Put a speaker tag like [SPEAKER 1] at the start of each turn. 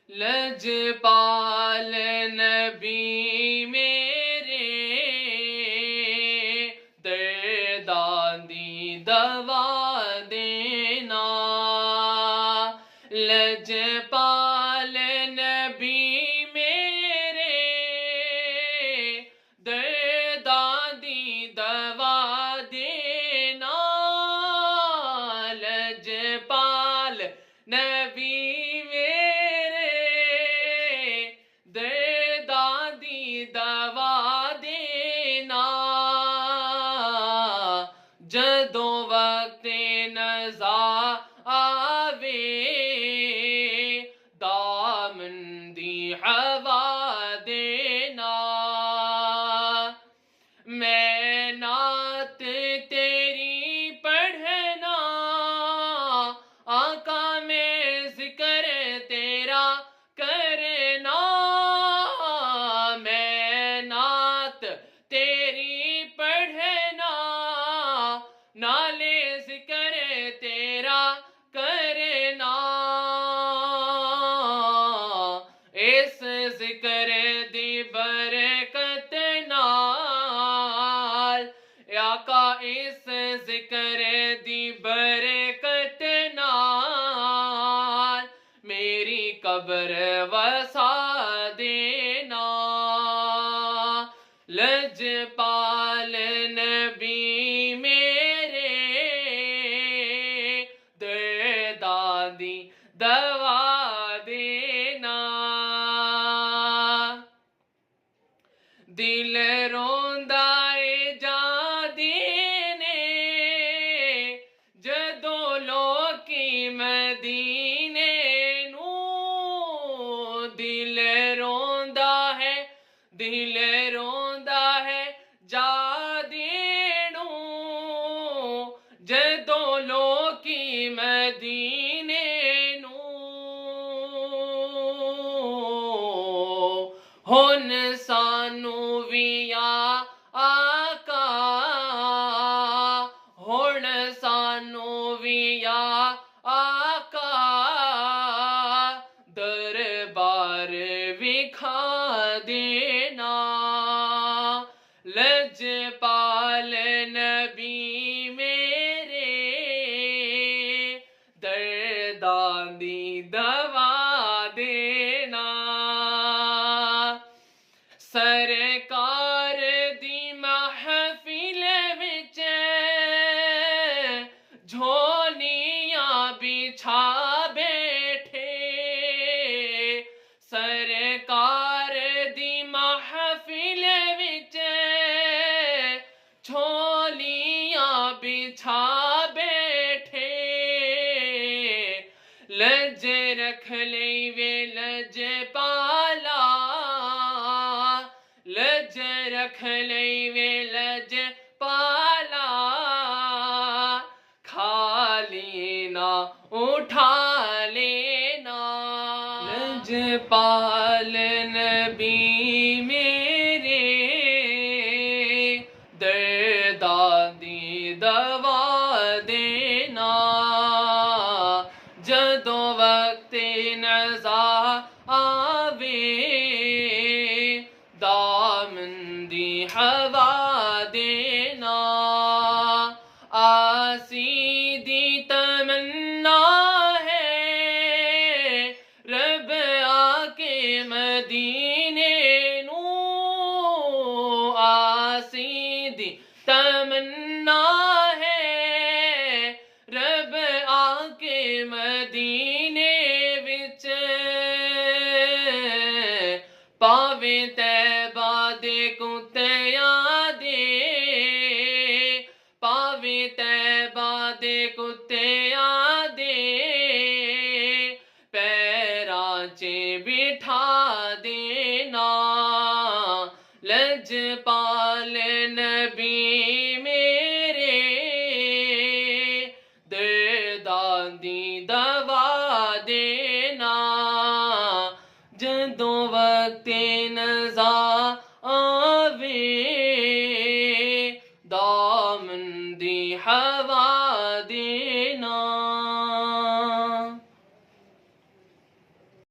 [SPEAKER 1] لجپال نبی میرے درداں دی دوا دینا لجپال نبی میرے درداں دی دوا دینا لجپال نبی دوا دینا جدوں وقت نزا آوے دامن دی ہوا دینا میں نعت تیری پڑھنا آقا میں ذکر تیرا کرنا تیری پڑھنا نالے ذکر تیرا کرنا اس ذکر دی برکت نال آقا اس ذکر دی برکت نال میری قبر وسا دینا لجپال نبی میرے درداں دی دوا دینا دل روندا اے جادی نے جدوں لوکی مدینے نوں دل روندا ہے دل روندا ہے جادی نوں جدوں لوکی مدینے نوں ہن سانو وی آقا ہن سانو وی آقا دربار وکھا دینا لجپال نبی میرے درداں دی دوا دینا سرکار دی محفل وچ جھولیاں بچھا بیٹھے سرکار دی محفل وچ جھولیاں بچھا بیٹھے لج رکھ لئی وے لجپالا لج رکھ لئی وے لجپالا کھا لینا اٹھا لینا لجپال نبی میرے درداں دی دوا دینا جدوں وقت نزا آوے دامن دی ہوا دینا آسی دی تمنا ہے رب آ کے مدینے نوں آسی دی تمنا ہے رب آ کے مدینے وچ پاوے طیبہ دے کتیاں دے پاوے طیبہ دے کتیاں دے پیراں چ بٹھا دینا لجپال نبی میرے درداں دی دوا دینا جدوں وقت نزا